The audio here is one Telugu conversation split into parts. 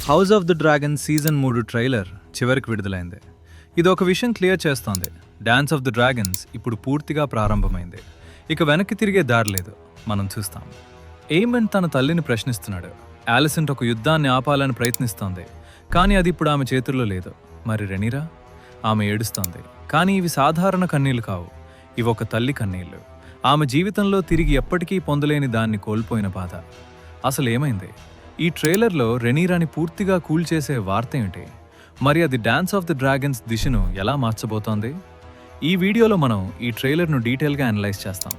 House of the dragon season 3 trailer చివరికి విడుదలైంది. ఇది ఒక విషయం క్లియర్ చేస్తోంది. డాన్స్ ఆఫ్ ద డ్రాగన్స్ ఇప్పుడు పూర్తిగా ప్రారంభమైంది. ఇక వెనక్కి తిరిగే దారి లేదు. మనం చూస్తాం. ఎయిమన్ తన తల్లిని ప్రశ్నిస్తున్నాడు. ఆలిసెంట్ ఒక యుద్ధాన్ని ఆపాలని ప్రయత్నిస్తోంది, కానీ అది ఇప్పుడు ఆమె చేతుల్లో లేదు. మరి రెనీరా? ఆమె ఏడుస్తోంది, కానీ ఇవి సాధారణ కన్నీళ్లు కావు. ఇవి ఒక తల్లి కన్నీళ్లు. ఆమె జీవితంలో తిరిగి ఎప్పటికీ పొందలేని దాన్ని కోల్పోయిన బాధ. అసలు ఏమైంది? ఈ ట్రైలర్లో రెనీరాని పూర్తిగా కూల్చేసే వార్త ఏంటి? మరి అది డాన్స్ ఆఫ్ ది డ్రాగన్స్ దిశను ఎలా మార్చబోతోంది? ఈ వీడియోలో మనం ఈ ట్రైలర్ను డీటెయిల్గా అనలైజ్ చేస్తాం.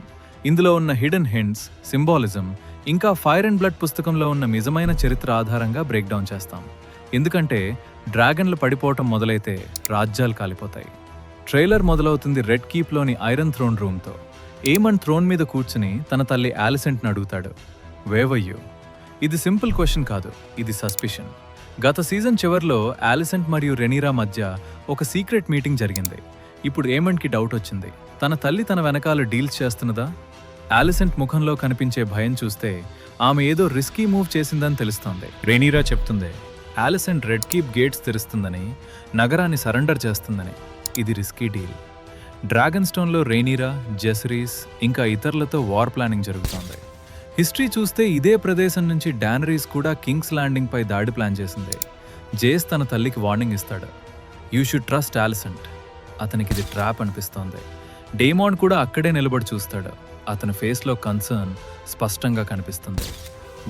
ఇందులో ఉన్న హిడెన్ హింట్స్, సింబాలిజం, ఇంకా ఫైర్ అండ్ బ్లడ్ పుస్తకంలో ఉన్న నిజమైన చరిత్ర ఆధారంగా బ్రేక్ డౌన్ చేస్తాం. ఎందుకంటే డ్రాగన్లు పడిపోవటం మొదలైతే రాజ్యాలు కాలిపోతాయి. ట్రైలర్ మొదలవుతుంది రెడ్ కీప్లోని ఐరన్ థ్రోన్ రూమ్తో. ఎయిమన్ థ్రోన్ మీద కూర్చుని తన తల్లి ఆలిసెంట్ను అడుగుతాడు, వేవయ్యూ? ఇది సింపుల్ క్వశ్చన్ కాదు, ఇది సస్పిషన్. గత సీజన్ చివర్లో ఆలిసెంట్ మరియు రెనీరా మధ్య ఒక సీక్రెట్ మీటింగ్ జరిగింది. ఇప్పుడు ఎయిమన్కి డౌట్ వచ్చింది, తన తల్లి తన వెనకాల డీల్స్ చేస్తున్నదా? ఆలిసెంట్ ముఖంలో కనిపించే భయం చూస్తే ఆమె ఏదో రిస్కీ మూవ్ చేసిందని తెలుస్తోంది. రెనీరా చెప్తుంది, ఆలిసెంట్ రెడ్ కీప్ గేట్స్ తెరుస్తుందని, నగరాన్ని సరెండర్ చేస్తుందని. ఇది రిస్కీ డీల్. డ్రాగన్ స్టోన్లో రెనీరా, జెసరీస్ ఇంకా ఇతరులతో వార్ ప్లానింగ్ జరుగుతోంది. హిస్టరీ చూస్తే ఇదే ప్రదేశం నుంచి డానరీస్ కూడా కింగ్స్ ల్యాండింగ్ పై దాడి ప్లాన్ చేసింది. జేస్ తన తల్లికి వార్నింగ్ ఇస్తాడు, యూ షుడ్ ట్రస్ట్ ఆలిసెంట్. అతనికి ఇది ట్రాప్ అనిపిస్తోంది. డేమాన్ కూడా అక్కడే నిలబడి చూస్తాడు. అతని ఫేస్లో కన్సర్న్ స్పష్టంగా కనిపిస్తుంది.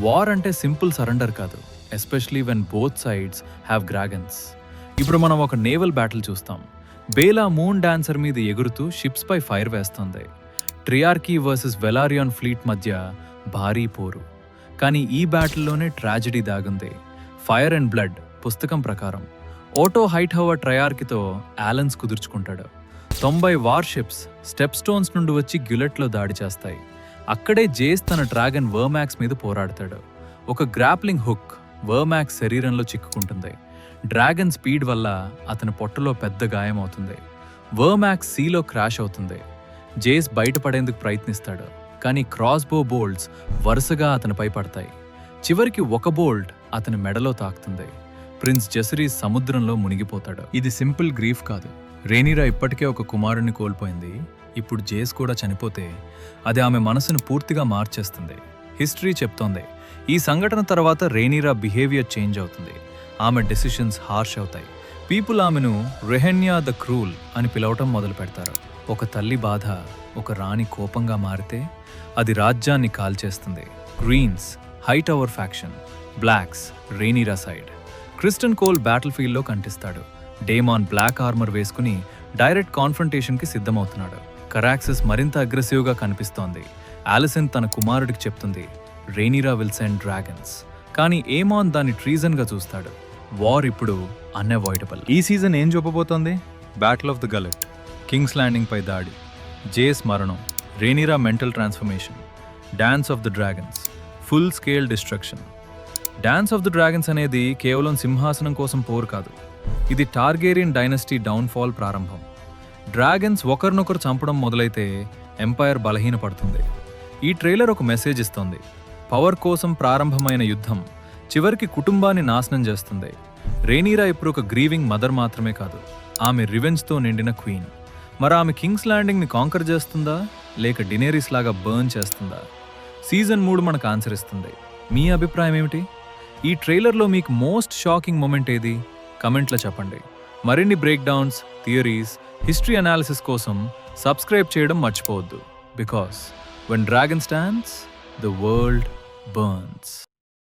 వార్ అంటే సింపుల్ సరెండర్ కాదు, especially when both sides have dragons. ఇప్పుడు మనం ఒక నేవల్ బ్యాటిల్ చూస్తాం. బేలా మూన్ డాన్సర్ మీద ఎగురుతూ షిప్స్ పై ఫైర్ వేస్తుంది. ట్రియార్కీ వర్సెస్ వెలారియాన్ ఫ్లీట్ మధ్య భారీ పోరు. కానీ ఈ బ్యాటిల్లోనే ట్రాజెడీ దాగుంది. ఫైర్ అండ్ బ్లడ్ పుస్తకం ప్రకారం ఓటో హైట్హవర్ ట్రయార్కీతో ఆలన్స్ కుదుర్చుకుంటాడు. 90 వార్షిప్స్ స్టెప్ స్టోన్స్ నుండి వచ్చి గ్యులెట్లో దాడి చేస్తాయి. అక్కడే జేస్ తన డ్రాగన్ వర్మాక్స్ మీద పోరాడతాడు. ఒక గ్రాప్లింగ్ హుక్ వర్మాక్స్ శరీరంలో చిక్కుకుంటుంది. డ్రాగన్ స్పీడ్ వల్ల అతని పొట్టలో పెద్ద గాయం అవుతుంది. వర్మాక్స్ సీలో క్రాష్ అవుతుంది. జేస్ బయటపడేందుకు ప్రయత్నిస్తాడు, కానీ క్రాస్బో బోల్ట్స్ వరుసగా అతనిపై పడతాయి. చివరికి ఒక బోల్ట్ అతని మెడలో తాకుతుంది. ప్రిన్స్ జెసరీస్ సముద్రంలో మునిగిపోతాడు. ఇది సింపుల్ గ్రీఫ్ కాదు. రెనీరా ఇప్పటికే ఒక కుమారుణ్ణి కోల్పోయింది. ఇప్పుడు జేస్ కూడా చనిపోతే అది ఆమె మనసును పూర్తిగా మార్చేస్తుంది. హిస్టరీ చెప్తోంది, ఈ సంఘటన తర్వాత రెనీరా బిహేవియర్ చేంజ్ అవుతుంది. ఆమె డెసిషన్స్ హార్ష్ అవుతాయి. పీపుల్ ఆమెను రెహెన్యా ద క్రూల్ అని పిలవటం మొదలు పెడతారు. ఒక తల్లి బాధ ఒక రాణి కోపంగా మారితే అది రాజ్యాన్ని కాల్చేస్తుంది. Greens Hightower faction, blacks Rhaenyra side. Criston Cole battle ఫీల్డ్లో కనిపిస్తాడు. డేమాన్ బ్లాక్ ఆర్మర్ వేసుకుని డైరెక్ట్ కాన్ఫ్రంటేషన్కి సిద్ధమవుతున్నాడు. కరాక్సిస్ మరింత అగ్రెసివ్గా కనిపిస్తోంది. ఆలిసెంట్ తన కుమారుడికి చెప్తుంది, రెనీరా విల్ సెండ్ డ్రాగన్స్. కానీ ఏమాన్ దాన్ని ట్రీజన్గా చూస్తాడు. వార్ ఇప్పుడు అన్అవాయిడబుల్. ఈ సీజన్ ఏం చూపబోతోంది? Battle of the Gullet, King's Landing పై దాడి, జేస్ మరణం, Rhaenyra mental transformation, dance of the dragons, full scale destruction. Dance of the dragons అనేది కేవలం సింహాసనం కోసం పోరు కాదు, ఇది టార్గేరియన్ డైనస్టీ డౌన్ఫాల్ ప్రారంభం. డ్రాగన్స్ ఒకరినొకరు చంపడం మొదలైతే ఎంపైర్ బలహీనపడుతుంది. ఈ ట్రైలర్ ఒక మెసేజ్ ఇస్తోంది, పవర్ కోసం ప్రారంభమైన యుద్ధం చివరికి కుటుంబాన్ని నాశనం చేస్తుంది. రెనీరా ఇప్పుడు ఒక గ్రీవింగ్ మదర్ మాత్రమే కాదు, ఆమె రివెంజ్తో నిండిన క్వీన్. మరి ఆమె కింగ్స్ ల్యాండింగ్ని కాంకర్ చేస్తుందా, లేక డినేరిస్ లాగా బర్న్ చేస్తుందా? సీజన్ 3 మనకు ఆన్సర్ ఇస్తుంది. మీ అభిప్రాయం ఏమిటి? ఈ ట్రైలర్లో మీకు మోస్ట్ షాకింగ్ మూమెంట్ ఏది? కమెంట్లో చెప్పండి. మరిన్ని break downs, theories, history analysis కోసం సబ్స్క్రైబ్ చేయడం మర్చిపోవద్దు. Because when dragon stands, the world burns.